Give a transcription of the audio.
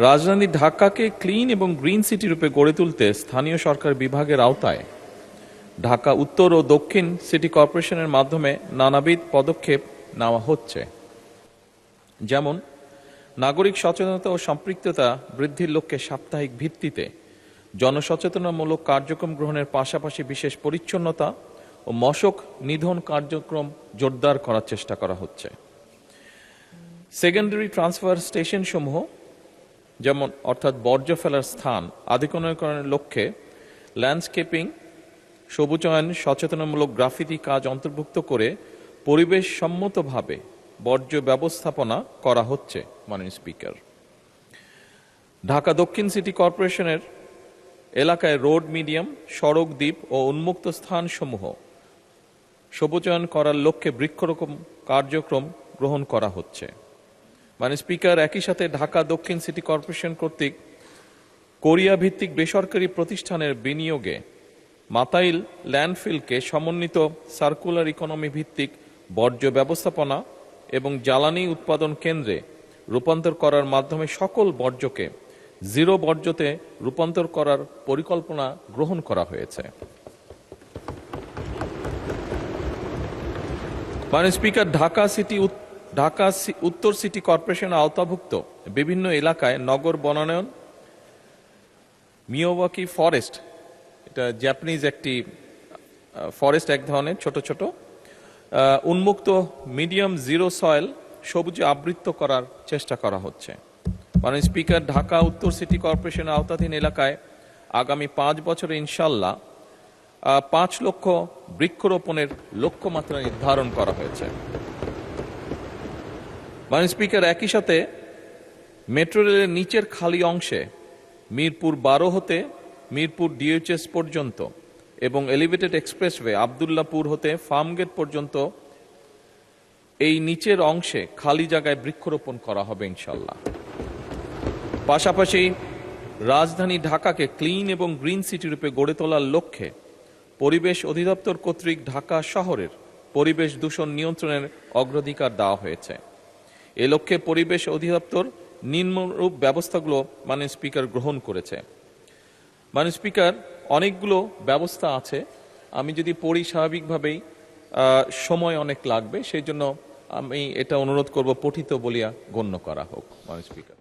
রাজধানী ঢাকাকে ক্লিন এবং গ্রিন সিটি রূপে গড়ে তুলতে স্থানীয় সরকার বিভাগের আওতায় ঢাকা উত্তর ও দক্ষিণ সিটি কর্পোরেশনের মাধ্যমে নানাবিধ পদক্ষেপ নেওয়া হচ্ছে। যেমন নাগরিক সচেতনতা ও সম্পৃক্ততা বৃদ্ধির লক্ষ্যে সাপ্তাহিক ভিত্তিতে জনসচেতনামূলক কার্যক্রম গ্রহণের পাশাপাশি বিশেষ পরিচ্ছন্নতা ও মশক নিধন কার্যক্রম জোরদার করার চেষ্টা করা হচ্ছে। সেকেন্ডারি ট্রান্সফার স্টেশন সমূহ যেমন অর্থাৎ বর্জ্য ফেলার স্থান আধুনিকরণের লক্ষ্যে ল্যান্ডস্কেপিং, সবুজায়ন, সচেতনামূলক গ্রাফিতি কাজ অন্তর্ভুক্ত করে পরিবেশ সম্মতভাবে বর্জ্য ব্যবস্থাপনা করা হচ্ছে। মাননীয় স্পিকার, ঢাকা দক্ষিণ সিটি কর্পোরেশনের এলাকায় রোড, মিডিয়াম, সড়ক, দ্বীপ ও উন্মুক্ত স্থানসমূহ সবুজায়ন করার লক্ষ্যে বৃক্ষরোপণ কার্যক্রম গ্রহণ করা হচ্ছে। মাননীয় স্পিকার, একই সাথে ঢাকা দক্ষিণ সিটি কর্পোরেশন কর্তৃক কোরিয়া ভিত্তিক বেসরকারি প্রতিষ্ঠানের বিনিয়োগে মাতাইল ল্যান্ডফিলকে সমন্বিত সার্কুলার ইকোনমি ভিত্তিক বর্জ্য ব্যবস্থাপনা এবং জ্বালানি উৎপাদন কেন্দ্রে রূপান্তর করার মাধ্যমে সকল বর্জ্যকে জিরো বর্জ্যতে রূপান্তর করার পরিকল্পনা গ্রহণ করা হয়েছে। মাননীয় স্পিকার, ঢাকা উত্তর সিটি কর্পোরেশন আওতাভুক্ত বিভিন্ন এলাকায় নগর বনায়ন, মিয়াওয়াকি ফরেস্ট, এটা জাপানিজ একটি ফরেস্ট, এক ধরনের ছোট ছোট উন্মুক্ত মিডিয়াম জিরো সয়েল সবুজে আবৃত করার চেষ্টা করা হচ্ছে। মাননীয় স্পিকার, ঢাকা উত্তর সিটি কর্পোরেশনের আওতাধীন এলাকায় আগামী 5 বছরে ইনশাল্লাহ 5 লক্ষ বৃক্ষরোপণের লক্ষ্যমাত্রা নির্ধারণ করা হয়েছে। মাননীয় স্পিকার, একই সাথে মেট্রো রেলের নিচের খালি অংশে মিরপুর 12 হতে মিরপুর ডিএইচএস পর্যন্ত এবং এলিভেটেড এক্সপ্রেসওয়ে আবদুল্লাপুর হতে ফার্মগেট পর্যন্ত এই নিচের অংশে খালি জায়গায় বৃক্ষরোপণ করা হবে ইনশাল্লাহ। পাশাপাশি রাজধানী ঢাকাকে ক্লিন এবং গ্রিন সিটি রূপে গড়ে তোলার লক্ষ্যে পরিবেশ অধিদপ্তর কর্তৃক ঢাকা শহরের পরিবেশ দূষণ নিয়ন্ত্রণের অগ্রাধিকার দেওয়া হয়েছে। এ লক্ষ্যে পরিবেশ অধিদপ্তর নিম্নরূপ ব্যবস্থাগুলো মাননীয় স্পিকার গ্রহণ করেছে। মাননীয় স্পিকার, অনেকগুলো ব্যবস্থা আছে, আমি যদি পড়ি স্বাভাবিকভাবেই সময় অনেক লাগবে, সেই জন্য আমি এটা অনুরোধ করব পঠিত বলিয়া গণ্য করা হোক। মাননীয় স্পিকার।